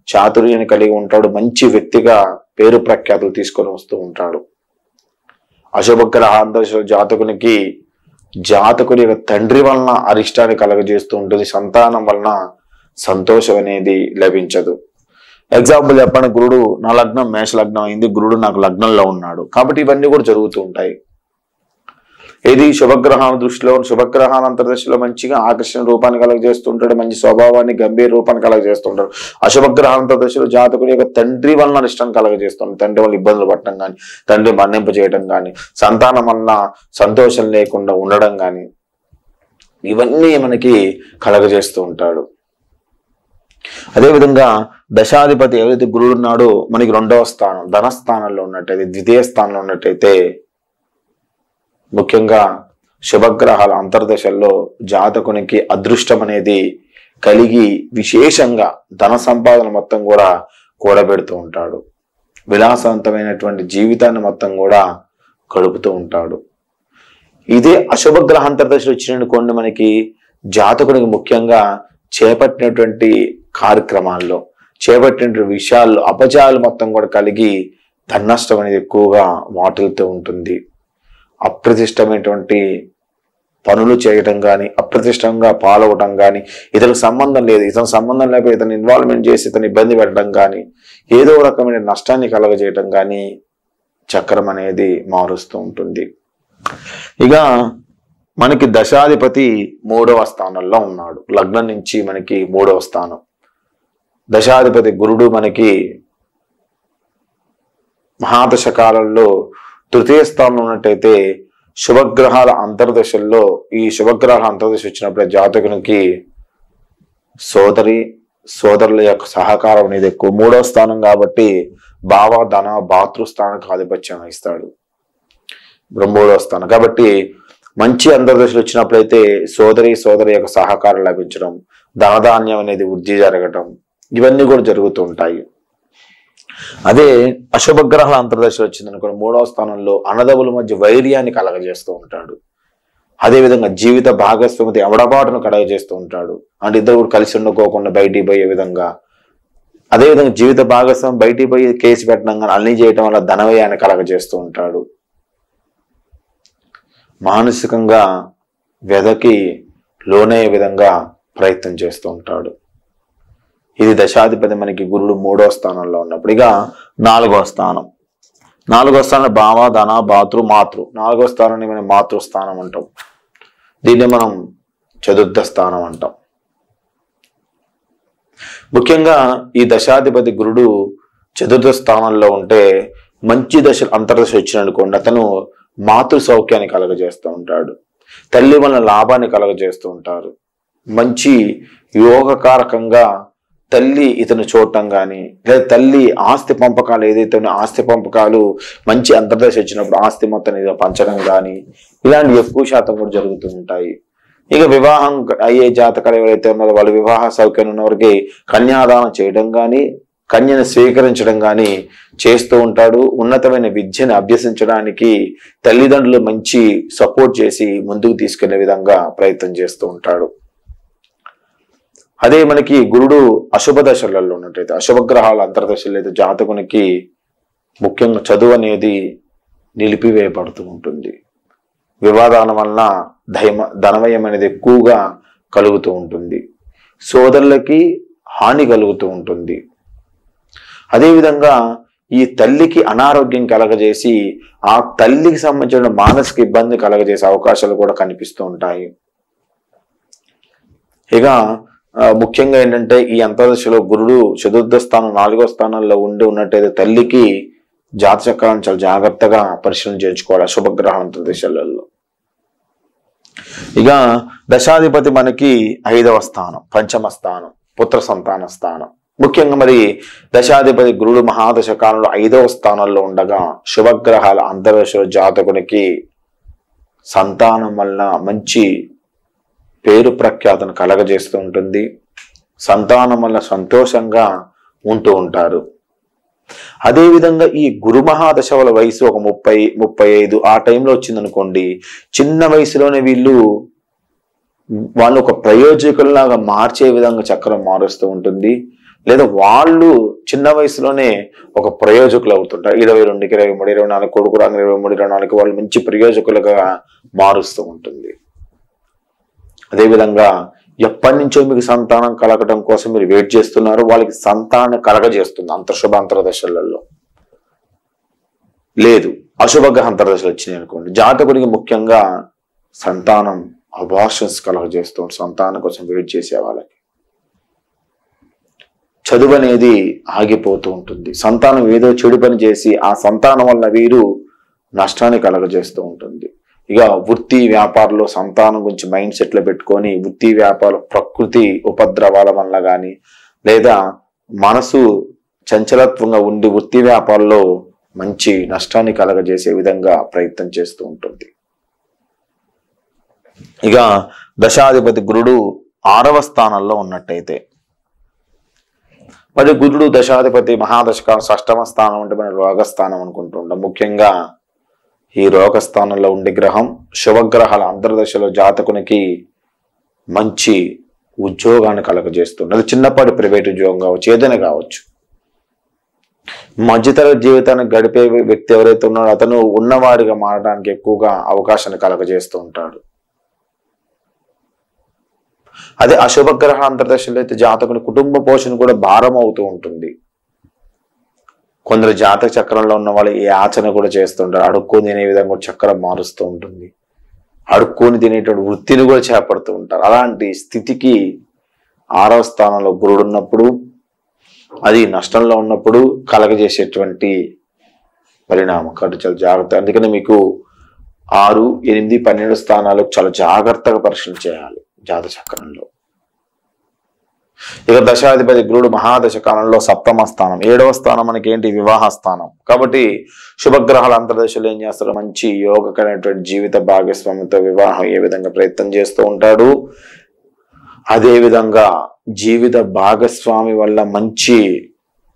చాతుర్యాన్ని కలిగి ఉంటాడు, మంచి వ్యక్తిగా పేరు ప్రఖ్యాతులు తీసుకొని వస్తూ ఉంటాడు. అశుభగ్రహ అంతర్దశలో జాతకుని యొక్క తండ్రి వలన అరిష్టాన్ని కలగజేస్తూ ఉంటుంది, సంతానం వలన సంతోషం అనేది లభించదు. ఎగ్జాంపుల్ చెప్పండి, గురుడు నా లగ్నం మేష లగ్నం అయింది, గురుడు నాకు లగ్నంలో ఉన్నాడు, కాబట్టి ఇవన్నీ కూడా జరుగుతూ ఉంటాయి. ఏది శుభగ్రహాల దృష్టిలో శుభగ్రహాల అంతర్దశలో మంచిగా ఆకర్షణ రూపాన్ని కలగజేస్తుంటాడు, మంచి స్వభావాన్ని గంభీర రూపాన్ని కలగజేస్తుంటాడు. అశుభగ్రహాల అంతర్దశలో జాతకుడి యొక్క తండ్రి వలన ఇష్టాన్ని కలగజేస్తుంటాడు, తండ్రి వల్ల ఇబ్బందులు పడటం కానీ, తండ్రి మన్నింప చేయడం కానీ, సంతానం వలన సంతోషం లేకుండా ఉండడం కానీ, ఇవన్నీ మనకి కలగజేస్తూ ఉంటాడు. అదేవిధంగా దశాధిపతి ఏదైతే గురుడు ఉన్నాడో మనకి 2వ స్థానం ధనస్థానంలో ఉన్నట్టయితే, ద్వితీయ స్థానంలో ఉన్నట్టయితే ముఖ్యంగా శుభగ్రహాల అంతర్దశల్లో జాతకునికి అదృష్టం అనేది కలిగి విశేషంగా ధన సంపాదన మొత్తం కూడా కూడబెడుతూ ఉంటాడు, విలాసవంతమైనటువంటి జీవితాన్ని మొత్తం కూడా గడుపుతూ ఉంటాడు. ఇదే అశుభగ్రహ అంతర్దశలు వచ్చినటువంటి మనకి జాతకునికి ముఖ్యంగా చేపట్టినటువంటి కార్యక్రమాల్లో చేపట్టినటువంటి విషయాల్లో అపజయాలు మొత్తం కూడా కలిగి ధననష్టం అనేది ఎక్కువగా వాటిల్తూ ఉంటుంది. అప్రతిష్టమైనటువంటి పనులు చేయటం కానీ, అప్రతిష్టంగా పాల్గొనడం కానీ, ఇతనికి సంబంధం లేదు, ఇతని సంబంధం లేకపోతే ఇతను ఇన్వాల్వ్మెంట్ చేసి ఇతను ఇబ్బంది పెట్టడం కానీ, ఏదో రకమైన నష్టాన్ని కలగజేయటం కానీ చక్రం అనేది మారుస్తూ ఉంటుంది. ఇక మనకి దశాధిపతి 3వ స్థానంలో ఉన్నాడు, లగ్నం నుంచి మనకి 3వ స్థానం. దశాధిపతి గురుడు మనకి మహాదశ కాలంలో తృతీయ స్థానంలో ఉన్నట్టయితే శుభగ్రహాల అంతర్దశల్లో ఈ శుభగ్రహాల అంతర్దశ వచ్చినప్పుడు జాతకునికి సోదరుల యొక్క సహకారం అనేది ఎక్కువ. 3వ స్థానం కాబట్టి భావ ధన భాతృస్థానానికి ఆధిపత్యం వహిస్తాడు. 3వ స్థానం కాబట్టి మంచి అంతర్దశలు వచ్చినప్పుడైతే సోదరి యొక్క సహకారం లభించడం, ధనధాన్యం అనేది వృద్ధి జరగటం, ఇవన్నీ కూడా జరుగుతూ ఉంటాయి. అదే అశుభగ్రహాల అంతర్దశలు వచ్చింది అనుకోండి 3వ స్థానంలో అన్నదమ్ముల మధ్య వైర్యాన్ని కలగజేస్తూ ఉంటాడు. అదేవిధంగా జీవిత భాగస్వామి ఎవడబాటును కలగజేస్తూ ఉంటాడు, అంటే ఇద్దరు కూడా కలిసి ఉండుకోకుండా బయటికి పోయే విధంగా. అదేవిధంగా జీవిత భాగస్వామి బయటికి పోయి కేసు పెట్టడం కానీ అన్ని చేయటం వల్ల ధనవ్యయాన్ని కలగజేస్తూ ఉంటాడు. మానసికంగా వ్యధకి లోనయ్యే విధంగా ప్రయత్నం చేస్తూ ఉంటాడు. ఇది దశాధిపతి మనకి గురుడు 3వ స్థానంలో ఉన్నప్పుడు. ఇక 4వ స్థానం భావ ధన మాతృ 4వ స్థానాన్ని మనం మాతృస్థానం అంటాం, దీన్ని మనం చతుర్థ స్థానం అంటాం. ముఖ్యంగా ఈ దశాధిపతి గురుడు చతుర్థ స్థానంలో ఉంటే మంచి అంతర్దశ వచ్చిననుకోండి అతను మాతృ సౌఖ్యాన్ని కలగజేస్తూ ఉంటాడు, తల్లి వలన లాభాన్ని కలగజేస్తూ ఉంటారు. మంచి యోగకారకంగా తల్లి ఇతను చూడటం కానీ, లేదా తల్లి ఆస్తి పంపకాలు ఏదైతే ఆస్తి పంపకాలు మంచి అంతర్దశ వచ్చినప్పుడు ఆస్తి మొత్తం ఏదో పంచడం కానీ, ఇలాంటివి ఎక్కువ శాతం కూడా జరుగుతూ ఉంటాయి. ఇక వివాహం అయ్యే జాతకాలు ఎవరైతే ఉన్నారో వాళ్ళు వివాహ సౌఖ్యం ఉన్న వారికి కన్యాదానం చేయడం కానీ, కన్యను స్వీకరించడం కానీ చేస్తూ ఉంటాడు. ఉన్నతమైన విద్యను అభ్యసించడానికి తల్లిదండ్రులు మంచి సపోర్ట్ చేసి ముందుకు తీసుకెళ్లే విధంగా ప్రయత్నం చేస్తూ ఉంటాడు. అదే మనకి గురుడు అశుభ దశలలో ఉన్నట్టయితే అశుభగ్రహాల అంతర్దశలు అయితే జాతకునికి ముఖ్యంగా చదువు అనేది నిలిపివేయబడుతూ ఉంటుంది. వివాదాల వలన ధనవ్యయం అనేది ఎక్కువగా కలుగుతూ ఉంటుంది, సోదరులకి హాని కలుగుతూ ఉంటుంది. అదేవిధంగా ఈ తల్లికి అనారోగ్యం కలగజేసి ఆ తల్లికి సంబంధించిన మానసిక ఇబ్బంది కలగజేసే అవకాశాలు కూడా కనిపిస్తూ ఉంటాయి. ఇక ముఖ్యంగా ఏంటంటే ఈ అంతర్దశలో గురుడు చతుర్థ స్థానం 4వ స్థానంలో ఉన్నట్టయితే తల్లికి జాతచక్రాన్ని చాలా జాగ్రత్తగా పరిశీలన చేయించుకోవాలి అశుభగ్రహ అంతర్దశలలో. ఇక దశాధిపతి మనకి 5వ స్థానం పంచమ స్థానం పుత్ర సంతాన స్థానం. ముఖ్యంగా మరి దశాధిపతి గురుడు మహాదశ కాలంలో 5వ స్థానంలో ఉండగా శుభగ్రహాల అంతర్దశలో జాతకునికి సంతానం వలన మంచి పేరు ప్రఖ్యాతను కలగజేస్తూ ఉంటుంది. సంతానం వల్ల సంతోషంగా ఉంటూ ఉంటారు. అదేవిధంగా ఈ గురు మహాదశల వయసు ఒక 30-35 ఆ టైంలో వచ్చిందనుకోండి, చిన్న వయసులోనే వాళ్ళు ఒక ప్రయోజకుల్లాగా మార్చే విధంగా చక్రం మారుస్తూ ఉంటుంది. లేదా వాళ్ళు చిన్న వయసులోనే ఒక ప్రయోజకులు అవుతుంటారు. 22, 23, 24 కొడుకు రాగా 23, 24 వాళ్ళు మంచి ప్రయోజకులుగా మారుస్తూ ఉంటుంది. అదేవిధంగా ఎప్పటి నుంచో మీకు సంతానం కలగటం కోసం మీరు వెయిట్ చేస్తున్నారు, వాళ్ళకి సంతానం కలగజేస్తుంది అంతర్శుభ అంతర్దశలలో. లేదు అశుభగ్రహ అంతర్దశలు వచ్చినాయి అనుకోండి, జాతకుడికి ముఖ్యంగా సంతానం అబార్షన్స్ కలగజేస్తూ సంతానం కోసం వెయిట్ చేసే వాళ్ళకి చదువు అనేది ఆగిపోతూ ఉంటుంది. సంతానం ఏదో చెడు పని చేసి ఆ సంతానం వల్ల వీరు నష్టాన్ని కలగజేస్తూ ఉంటుంది. ఇక వృత్తి వ్యాపారంలో సంతానం గురించి మైండ్ సెట్లో పెట్టుకొని వృత్తి వ్యాపారం ప్రకృతి ఉపద్రవాల వల్ల కానీ లేదా మనసు చంచలత్వంగా ఉండి వృత్తి వ్యాపారంలో మంచి నష్టాన్ని కలగజేసే విధంగా ప్రయత్నం చేస్తూ ఉంటుంది. ఇక దశాధిపతి గురుడు 6వ స్థానంలో ఉన్నట్టయితే, మరి గురుడు దశాధిపతి మహాదశకాలం 6వ స్థానం అంటే మనం రోగస్థానం అనుకుంటూ ఉంటాం. ముఖ్యంగా ఈ రోగస్థానంలో ఉండే గ్రహం శుభగ్రహాల అంతర్దశలో జాతకునికి మంచి ఉద్యోగాన్ని కలగజేస్తుంది. అది చిన్నపాటి ప్రైవేట్ ఉద్యోగం కావచ్చు, ఏదైనా కావచ్చు. మధ్యతరగతి జీవితాన్ని గడిపే వ్యక్తి ఎవరైతే ఉన్నాడో అతను ఉన్నవాడిగా మారడానికి ఎక్కువగా అవకాశాన్ని కలగజేస్తూ ఉంటాడు. అదే అశుభగ్రహ అంతర్దశలో అయితే జాతకుని కుటుంబ పోషణ కూడా భారం అవుతూ ఉంటుంది. కొందరు జాతక చక్రంలో ఉన్న వాళ్ళు ఈ ఆచరణ కూడా చేస్తుంటారు. అడుక్కొని తినే విధంగా కూడా చక్రం మారుస్తూ ఉంటుంది. అడుక్కొని తినేటువంటి వృత్తిని కూడా చేపడుతూ ఉంటారు. అలాంటి స్థితికి 6వ స్థానంలో గురుడు ఉన్నప్పుడు, అది నష్టంలో ఉన్నప్పుడు కలగజేసేటువంటి పరిణామం కాబట్టి చాలా జాగ్రత్త. అందుకని మీకు 6, 8, 12 స్థానాలు చాలా జాగ్రత్తగా పరిశీలన చేయాలి జాతక చక్రంలో. ఇక దశాధిపతి గురుడు మహాదశ కాలంలో 7వ స్థానం, 7వ స్థానం మనకి ఏంటి, వివాహ స్థానం. కాబట్టి శుభగ్రహాల అంతర్దశలో ఏం చేస్తారు, మంచి యోగకరమైనటువంటి జీవిత భాగస్వామితో వివాహం ఏ విధంగా ప్రయత్నం చేస్తూ ఉంటాడు. అదే విధంగా జీవిత భాగస్వామి వల్ల మంచి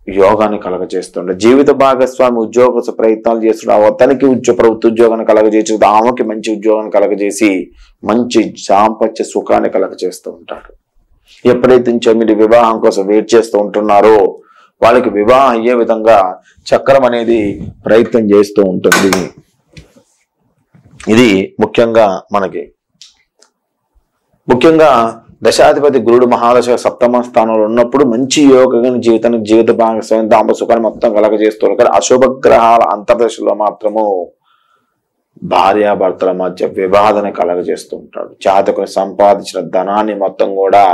యోగాన్ని కలగజేస్తుంటాడు. జీవిత భాగస్వామి ఉద్యోగ ప్రయత్నాలు చేస్తున్నాడు, అతనికి ప్రభుత్వ ఉద్యోగాన్ని కలగజేసి ఆమెకి మంచి ఉద్యోగాన్ని కలగజేసి మంచి దాంపత్య సుఖాన్ని కలగజేస్తూ ఉంటాడు. ఎప్పుడైతే నుంచో మీరు వివాహం కోసం వెయిట్ చేస్తూ ఉంటున్నారో వాళ్ళకి వివాహం అయ్యే విధంగా చక్రం అనేది ప్రయత్నం చేస్తూ ఉంటుంది. ఇది ముఖ్యంగా దశాధిపతి గురుడు మహాదశ 7వ స్థానంలో ఉన్నప్పుడు మంచి యోగ జీవితానికి జీవిత భాగస్వామి దాంప సుఖాన్ని మొత్తం కలగజేస్తూ ఉంటారు. అశుభగ్రహాల అంతర్దశలో మాత్రము భార్యాభర్తల మధ్య వివాదాన్ని కలగజేస్తూ ఉంటాడు. జాతకుని సంపాదించిన ధనాన్ని మొత్తం కూడా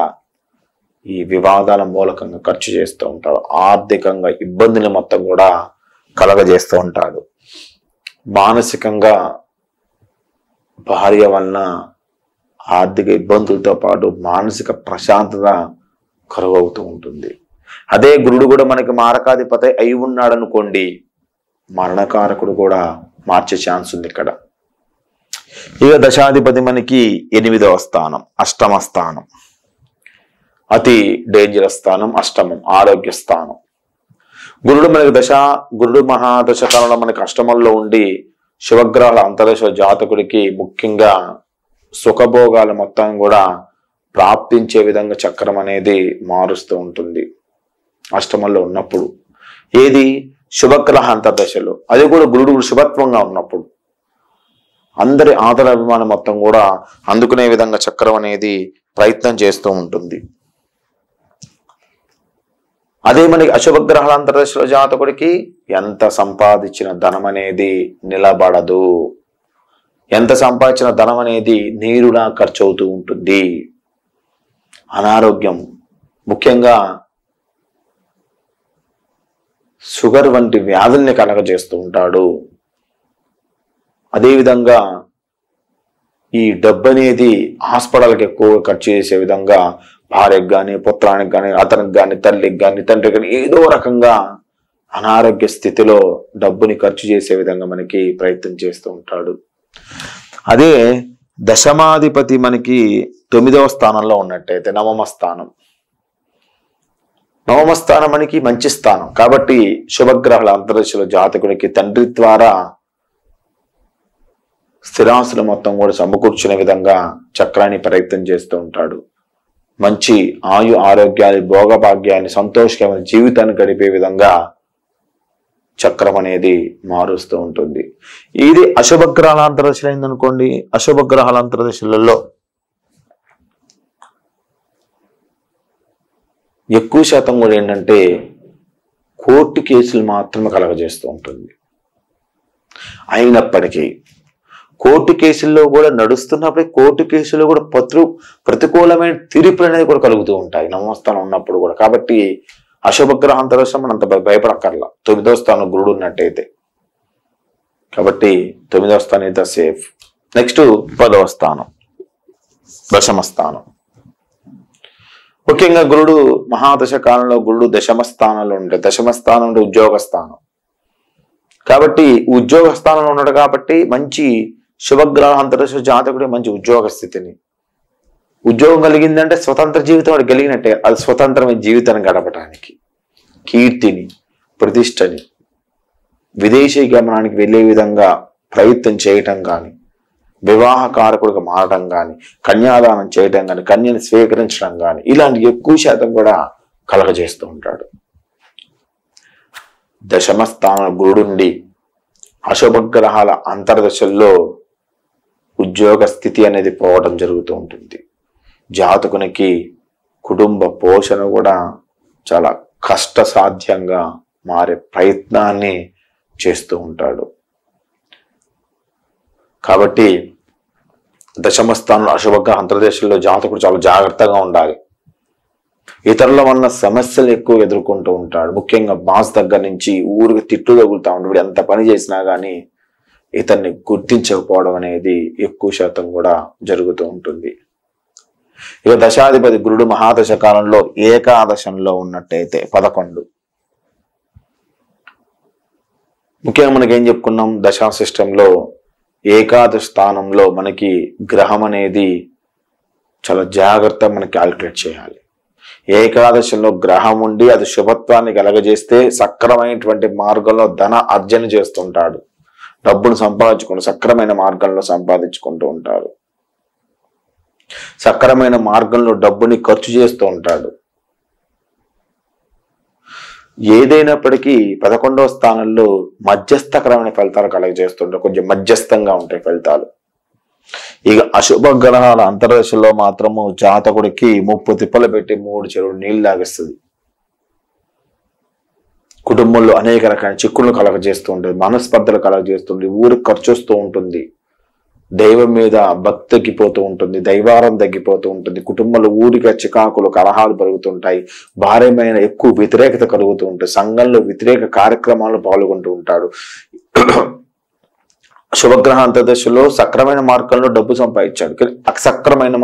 ఈ వివాదాల మూలకంగా ఖర్చు చేస్తూ ఉంటాడు. ఆర్థికంగా ఇబ్బందులు మొత్తం కూడా కలగజేస్తూ ఉంటాడు. మానసికంగా భార్య వలన ఆర్థిక ఇబ్బందులతో పాటు మానసిక ప్రశాంతత కరువవుతూ ఉంటుంది. అదే గురుడు కూడా మనకి మారకాధిపతి అయి ఉన్నాడు అనుకోండి, మరణకారకుడు కూడా మార్చే ఛాన్స్ ఉంది ఇక్కడ. ఇక దశాధిపతి మనకి 8వ స్థానం, 8వ స్థానం అతి డేంజరస్ స్థానం. 8వ ఆరోగ్య స్థానం. గురుడు మనకి గురుడు మహాదశ కాలంలో మనకి 8మంలో ఉండి శుభగ్రహాల అంతర్దశ జాతకుడికి ముఖ్యంగా సుఖభోగాలు మొత్తం కూడా ప్రాప్తించే విధంగా చక్రం అనేది మారుస్తూ ఉంటుంది 8మంలో ఉన్నప్పుడు. ఏది శుభగ్రహ అంతర్దశలో, అది కూడా గురుడు శుభత్వంగా ఉన్నప్పుడు అందరి ఆదర అభిమానం మొత్తం కూడా అందుకునే విధంగా చక్రం అనేది ప్రయత్నం చేస్తూ ఉంటుంది. అదే మనకి అశుభగ్రహాల అంతర్దశలో జాతకుడికి ఎంత సంపాదించిన ధనం అనేది నిలబడదు. ఎంత సంపాదించిన ధనం అనేది నీరులా ఖర్చు అవుతూ ఉంటుంది. అనారోగ్యం, ముఖ్యంగా షుగర్ వంటి వ్యాధుల్ని కలగజేస్తూ ఉంటాడు. అదేవిధంగా ఈ డబ్బు అనేది హాస్పిటల్కి ఎక్కువగా ఖర్చు చేసే విధంగా భార్యకు కానీ, పుత్రానికి కానీ, అతనికి కానీ, తల్లికి కానీ, తండ్రికి కానీ ఏదో రకంగా అనారోగ్య స్థితిలో డబ్బుని ఖర్చు చేసే విధంగా మనకి ప్రయత్నం చేస్తూ ఉంటాడు. అదే దశమాధిపతి మనకి 9వ స్థానంలో ఉన్నట్టయితే నవమ స్థానం మనకి మంచి స్థానం కాబట్టి శుభగ్రహాల అంతర్దశలో జాతకుడికి తండ్రి ద్వారా స్థిరాస్తులు మొత్తం కూడా సమకూర్చునే విధంగా చక్రాన్ని ప్రయత్నం చేస్తూ ఉంటాడు. మంచి ఆయు ఆరోగ్యాన్ని, భోగభాగ్యాన్ని, సంతోషకరమైన జీవితాన్ని గడిపే విధంగా చక్రం అనేది మారుస్తూ ఉంటుంది. ఇది అశుభగ్రహాల అంతర్దశలు అయిందనుకోండి. అశుభగ్రహాల అంతర్దశలలో ఎక్కువ శాతం కూడా ఏంటంటే కోర్టు కేసులు మాత్రమే కలగజేస్తూ ఉంటుంది. అయినప్పటికీ కోర్టు కేసుల్లో కూడా నడుస్తున్నప్పుడు కోర్టు కేసులో కూడా ప్రతికూలమైన తీర్పులు అనేది కూడా కలుగుతూ ఉంటాయి నవమస్థానం ఉన్నప్పుడు కూడా. కాబట్టి అశుభగ్రహ అంతర్దశ మనం అంత భయపడక్కర్లా 9వ స్థానం గురుడు ఉన్నట్టయితే. కాబట్టి 9వ స్థానం అయితే సేఫ్. నెక్స్ట్ 10వ స్థానం దశమ స్థానం. ముఖ్యంగా గురుడు మహాదశ కాలంలో గురుడు దశమ స్థానంలో ఉంటే, దశమ స్థానం అంటే ఉద్యోగ స్థానం కాబట్టి ఉద్యోగ స్థానంలో ఉన్నాడు కాబట్టి మంచి శుభగ్రహ అంతర్దశ జాతకుడి మంచి ఉద్యోగ స్థితిని, ఉద్యోగం కలిగిందంటే స్వతంత్ర జీవితం వాడు కలిగినట్టే. అది స్వతంత్రమైన జీవితాన్ని గడపడానికి, కీర్తిని, ప్రతిష్టని, విదేశీ గమనానికి వెళ్ళే విధంగా ప్రయత్నం చేయటం కానీ, వివాహ కారకుడిగా మారడం కానీ, కన్యాదానం చేయటం కానీ, కన్యని స్వీకరించడం కానీ ఇలాంటి ఎక్కువ శాతం కూడా కలగజేస్తూ ఉంటాడు. దశమ స్థానం గురుడుండి అశుభగ్రహాల అంతర్దశల్లో ఉద్యోగ స్థితి అనేది పోవడం జరుగుతూ ఉంటుంది. జాతకునికి కుటుంబ పోషణ కూడా చాలా కష్టసాధ్యంగా మారే ప్రయత్నాన్ని చేస్తూ ఉంటాడు. కాబట్టి దశమ స్థానంలో అశుభగ్రహ అంతర్దశల్లో జాతకుడు చాలా జాగ్రత్తగా ఉండాలి. ఇతరుల వలన సమస్యలు ఎక్కువ ఎదుర్కొంటూ ఉంటాడు. ముఖ్యంగా బాస్ దగ్గర నుంచి ఊరికి తిట్లు తగులుతూ ఉంటాడు. ఎంత పని చేసినా కానీ ఇతన్ని గుర్తించకపోవడం అనేది ఎక్కువ శాతం కూడా జరుగుతూ ఉంటుంది. ఇక దశాధిపతి గురుడు మహాదశ కాలంలో ఏకాదశంలో ఉన్నట్టయితే 11. ముఖ్యంగా మనకి ఏం చెప్పుకున్నాం, దశా సిస్టంలో ఏకాదశ స్థానంలో మనకి గ్రహం అనేది చాలా జాగ్రత్తగా మనకి క్యాలిక్యులేట్ చేయాలి. ఏకాదశంలో గ్రహం ఉండి అది శుభత్వాన్ని కలగజేస్తే సక్రమైనటువంటి మార్గంలో ధన అర్జన చేస్తుంటాడు. డబ్బును సంపాదించుకుంటూ సక్రమైన మార్గంలో సంపాదించుకుంటూ ఉంటారు. సక్రమైన మార్గంలో డబ్బుని ఖర్చు చేస్తూ ఉంటాడు. ఏదైనప్పటికీ 11వ స్థానంలో మధ్యస్థకరమైన ఫలితాలు కలగజేస్తుంటారు. కొంచెం మధ్యస్థంగా ఉంటాయి ఫలితాలు. ఇక అశుభ గ్రహాల అంతర్దశలో మాత్రము జాతకుడికి 30 తిప్పలు పెట్టి 3 చెరువులు నీళ్లు లాగిస్తుంది. కుటుంబంలో అనేక రకాల చిక్కులను కలగజేస్తూ ఉంటుంది, మనస్పర్ధలు కలగజేస్తుంది, ఊరికి ఖర్చు వస్తూ ఉంటుంది, దైవం మీద భక్తి తగ్గిపోతూ ఉంటుంది, దైవారం తగ్గిపోతూ ఉంటుంది, కుటుంబంలో ఊరిక చికాకులు కలహాలు పెరుగుతుంటాయి, భార్యమైన ఎక్కువ వ్యతిరేకత కలుగుతూ ఉంటుంది, సంఘంలో వ్యతిరేక కార్యక్రమాల్లో పాల్గొంటూ ఉంటాడు. శుభగ్రహ అంతర్దశలో సక్రమైన మార్గంలో డబ్బు సంపాదించాడు, అసక్రమైన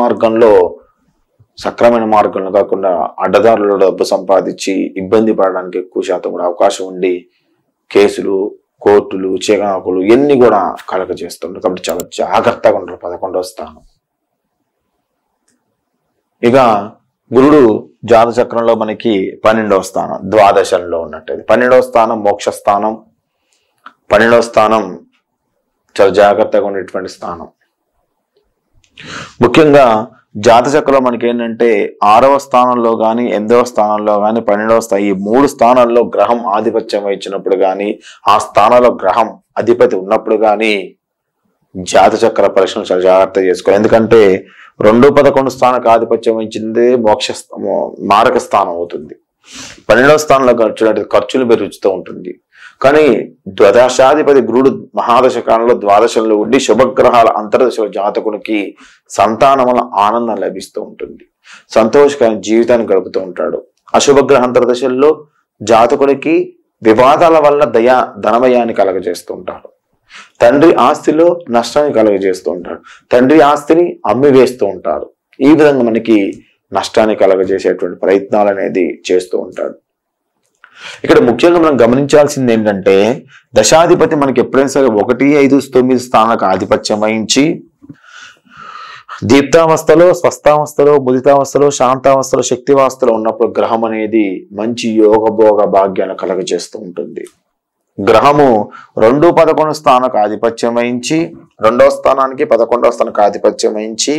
మార్గంలో కాకుండా అడ్డదారులలో డబ్బు సంపాదించి ఇబ్బంది పడడానికి ఎక్కువ శాతం కూడా అవకాశం ఉండి కేసులు, కోర్టులు, చికాకులు ఇవన్నీ కూడా కలగజేస్తుంటారు. కాబట్టి చాలా జాగ్రత్తగా ఉంటారు 11వ స్థానం. ఇక గురుడు జాత చక్రంలో మనకి 12వ స్థానం ద్వాదశంలో ఉన్నట్టు. 12వ స్థానం మోక్ష స్థానం. 12వ స్థానం చాలా జాగ్రత్తగా ఉండేటువంటి స్థానం. ముఖ్యంగా జాత చక్రంలో మనకి ఏంటంటే 6వ స్థానంలో కానీ 8వ స్థానంలో కానీ 12వ స్థానం ఈ 3 స్థానాల్లో గ్రహం ఆధిపత్యం వహించినప్పుడు కానీ, ఆ స్థానంలో గ్రహం అధిపతి ఉన్నప్పుడు కానీ జాత చక్ర పరీక్షలు చాలా జాగ్రత్తగా చేసుకోవాలి. ఎందుకంటే 2-11 స్థానానికి ఆధిపత్యం వహించింది మారక స్థానం అవుతుంది. 12వ స్థానంలో ఖర్చులు పెరుగుతూ ఉంటుంది. కానీ ద్వాదశాధిపతి గురుడు మహాదశ కాలంలో ద్వాదశంలో ఉండి శుభగ్రహాల అంతర్దశలో జాతకునికి సంతానం వల్ల ఆనందం లభిస్తూ ఉంటుంది, సంతోషకరమైన జీవితాన్ని గడుపుతూ ఉంటాడు. అశుభగ్రహ అంతర్దశల్లో జాతకునికి వివాదాల వల్ల ధనమయాన్ని కలగజేస్తూ ఉంటాడు. తండ్రి ఆస్తిలో నష్టాన్ని కలగజేస్తూ ఉంటాడు. తండ్రి ఆస్తిని అమ్మివేస్తూ ఉంటారు. ఈ విధంగా మనకి నష్టాన్ని కలగజేసేటువంటి ప్రయత్నాలు అనేది చేస్తూ ఉంటాడు. ఇక్కడ ముఖ్యంగా మనం గమనించాల్సింది ఏంటంటే దశాధిపతి మనకి ఎప్పుడైనా సరే 1, 5, 9 స్థానాలకు ఆధిపత్యం వహించి దీప్తావస్థలో, స్వస్థావస్థలో, ముదితావస్థలో, శాంతావస్థలో, శక్తివాస్థలో ఉన్నప్పుడు గ్రహం అనేది మంచి యోగభోగ భాగ్యాన్ని కలగజేస్తూ ఉంటుంది. గ్రహము 2-11 స్థానానికి ఆధిపత్యం వహించి 2వ స్థానానికి 11వ స్థానానికి ఆధిపత్యం వహించి,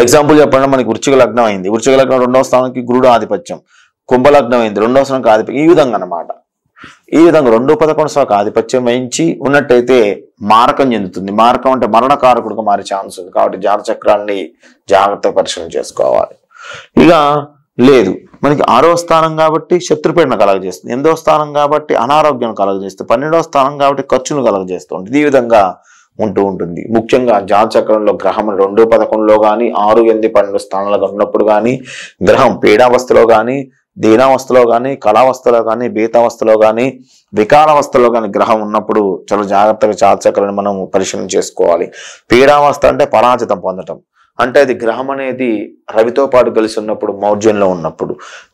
ఎగ్జాంపుల్ చెప్పండి, మనకి వృశ్చిక లగ్నం అయింది, వృశ్చిక లగ్నం 2వ స్థానానికి గురుడు ఆధిపత్యం, కుంభలగ్నం అయింది 2వ స్థానానికి ఆధిపత్యం, ఈ విధంగా అన్నమాట. ఈ విధంగా 2-11 స్థానానికి ఆధిపత్యం వహించి ఉన్నట్టయితే మారకం చెందుతుంది. మారకం అంటే మరణకారకుడుగా మారే ఛాన్స్ ఉంది. కాబట్టి జాతక చక్రాన్ని జాగ్రత్తగా పరిశీలన చేసుకోవాలి. ఇక లేదు, మనకి 6వ స్థానం కాబట్టి శత్రుపీడన కలగజేస్తుంది, 8వ స్థానం కాబట్టి అనారోగ్యం కలగజేస్తుంది, 12వ స్థానం కాబట్టి ఖర్చును కలగజేస్తూ ఉంటుంది. ఈ విధంగా ఉంటూ ఉంటుంది. ముఖ్యంగా జాతక చక్రంలో గ్రహం 2-11లో కానీ 6, 8, 12 స్థానాలుగా ఉన్నప్పుడు కానీ, గ్రహం పీడావస్థలో కానీ, దీనావస్థలో కానీ, కళావస్థలో కానీ, బీతావస్థలో కానీ, వికారావస్థలో కానీ గ్రహం ఉన్నప్పుడు చాలా జాగ్రత్తగా జాతక చక్రాన్ని మనం పరిశీలన చేసుకోవాలి. పీడావస్థ అంటే పరాజితం పొందటం, అంటే అది గ్రహం అనేది రవితో పాటు కలిసి ఉన్నప్పుడు, మౌర్జన్యంలో ఉన్నప్పుడు,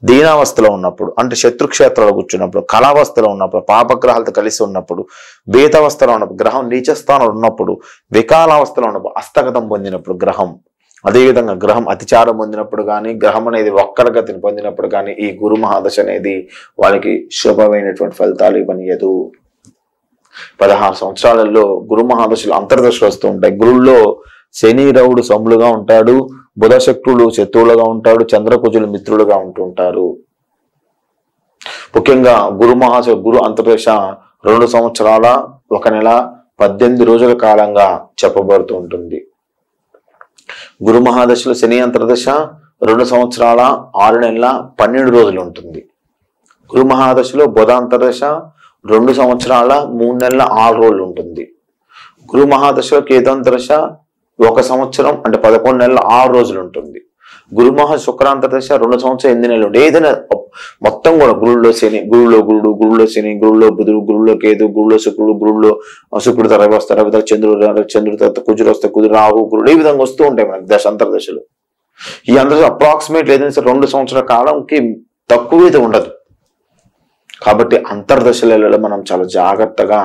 దీనావస్థలో ఉన్నప్పుడు అంటే శత్రుక్షేత్రాలు కూర్చున్నప్పుడు, కళావస్థలో ఉన్నప్పుడు, పాపగ్రహాలతో కలిసి ఉన్నప్పుడు, బీతావస్థలో ఉన్నప్పుడు, గ్రహం నీచస్థానంలో ఉన్నప్పుడు, వికాలావస్థలో ఉన్నప్పుడు, హస్తగతం పొందినప్పుడు గ్రహం, అదేవిధంగా గ్రహం అతిచారం పొందినప్పుడు కానీ, గ్రహం అనేది వక్రగతిని పొందినప్పుడు కానీ ఈ గురు మహాదశ అనేది వాళ్ళకి శుభమైనటువంటి ఫలితాలు ఇవ్వనియదు. 16 సంవత్సరాలలో గురు మహాదశలు అంతర్దశలు వస్తూ ఉంటాయి. గురుల్లో శని రవుడు సములుగా ఉంటాడు, బుధ శక్రులు శత్రువులుగా ఉంటాడు, చంద్రకుజులు మిత్రులుగా ఉంటుంటారు. ముఖ్యంగా గురు అంతర్దశ 2 సంవత్సరాల 1 నెల 18 రోజుల కాలంగా చెప్పబడుతూ ఉంటుంది. గురు మహాదశలో శని అంతర్దశ 2 సంవత్సరాల 6 నెలల 12 రోజులు ఉంటుంది. గురు మహాదశలో బుధ అంతర్దశ 2 సంవత్సరాల 3 నెలల 6 రోజులు ఉంటుంది. గురు మహాదశలో కేతు అంతర్దశ 1 సంవత్సరం అంటే 11 నెలల 6 రోజులు ఉంటుంది. గురు మహా శుక్రాంతర్దశ 2 సంవత్సరం 8 నెలలు. ఏదైనా మొత్తం కూడా గురుల్లో శని, గురుల్లో గురుడు, గురుల్లో శని, గురుల్లో బుధుడు, గురుల్లో కేతు, గురుల్లో శుక్రుడు, గురుల్లో శుక్రుడు రవి వస్తారు, రవి చంద్రుడు తర్వాత కుజుడు వస్తే కుజుడు, రాహు, గురుడు, ఈ విధంగా వస్తూ ఉంటాయి మనకి అంతర్దశలు. ఈ అంతర్దశ అప్రాక్సిమేట్ ఏదైనా 2 సంవత్సరాల కాలంకి తక్కువ అయితే ఉండదు. కాబట్టి అంతర్దశలలో మనం చాలా జాగ్రత్తగా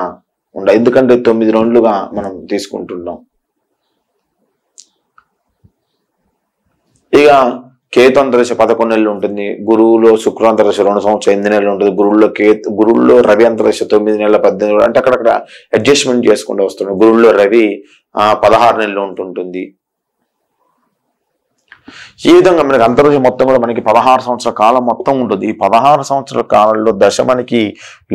ఉండాలి. ఎందుకంటే 9 రౌండ్లుగా మనం తీసుకుంటున్నాం. ఇక కేతు అంతర్దశ 11 నెలలు ఉంటుంది. గురువులో శుక్రాంతర్దశ 2 సంవత్సరం 8 నెలలు ఉంటుంది. గురువులో రవి అంతర్దశ 9 నెలల 18 నెలలు, అంటే అక్కడక్కడ అడ్జస్ట్మెంట్ చేసుకుంటూ వస్తుంది. గురువులో రవి 16 నెలలు ఉంటుంటుంది. ఈ విధంగా మనకి అంతర్దశ మొత్తం కూడా మనకి 16 సంవత్సరాల కాలం మొత్తం ఉంటుంది. ఈ 16 సంవత్సరాల కాలంలో దశ మనకి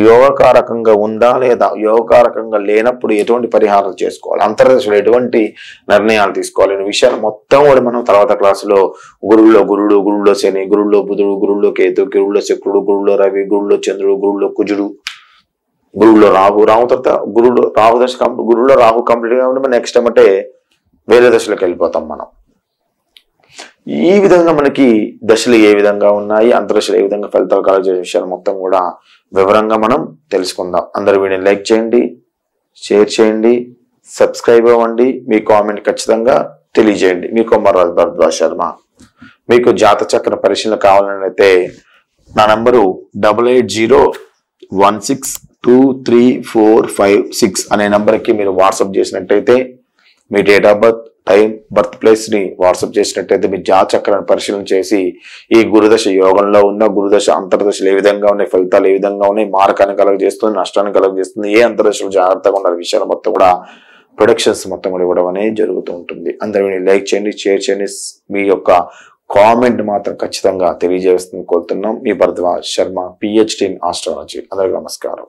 యోగకారకంగా ఉందా లేదా, యోగకారకంగా లేనప్పుడు ఎటువంటి పరిహారాలు చేసుకోవాలి, అంతర్దశలో ఎటువంటి నిర్ణయాలు తీసుకోవాలి అనే విషయాలు మొత్తం కూడా మనం తర్వాత క్లాసులో గురువులో గురుడు, గురువులో శని, గురువులో బుధుడు, గురువులో కేతు, గురువులో శుక్రుడు, గురువులో రవి, గురువులో చంద్రుడు, గురువులో కుజుడు, గురువులో రాహు తర్వాత గురువులో రాహు దశ గురువులో రాహు కంప్లీట్ గా ఉంటే నెక్స్ట్ అంటే వేరే దశలోకి వెళ్ళిపోతాం మనం. ఈ విధంగా మనకి దశలు ఏ విధంగా ఉన్నాయి, అంతర్దశలు ఏ విధంగా ఫలితాలు కలగజేసే విషయాలు మొత్తం కూడా వివరంగా మనం తెలుసుకుందాం. అందరూ వీడియోని లైక్ చేయండి, షేర్ చేయండి, సబ్స్క్రైబ్ అవ్వండి, మీ కామెంట్ ఖచ్చితంగా తెలియజేయండి. మీ కొమ్మరాజు భరద్వాజ్ శర్మ. మీకు జాతక చక్ర పరిశీలన కావాలని అయితే నా నంబరు 8801623456 అనే నంబర్కి మీరు వాట్సాప్ చేసినట్టయితే మీ date of birth, time, birth place ని వాట్సాప్ చేసినట్టయితే మీ జాతక చక్రాన్ని పరిశీలన చేసి ఈ గురుదశ యోగంలో ఉన్న గురుదశ అంతర్దశలు ఏ విధంగా ఉన్నాయి, ఫలితాలు ఏ విధంగా ఉన్నాయి, మారకాన్ని కలగజేస్తుంది, నష్టాన్ని కలగజేస్తుంది, ఏ అంతర్దశలు జాగ్రత్తగా ఉన్న విషయాలు మొత్తం కూడా ప్రొడక్షన్స్ మొత్తం కూడా ఇవ్వడం అనేది జరుగుతూ ఉంటుంది. అందరూ లైక్ చేయండి, షేర్ చేయండి, మీ యొక్క కామెంట్ మాత్రం ఖచ్చితంగా తెలియజేస్తుంది కోరుతున్నాం. మీ Bharadwaj Sharma, PhD in astrology. అందరికీ నమస్కారం.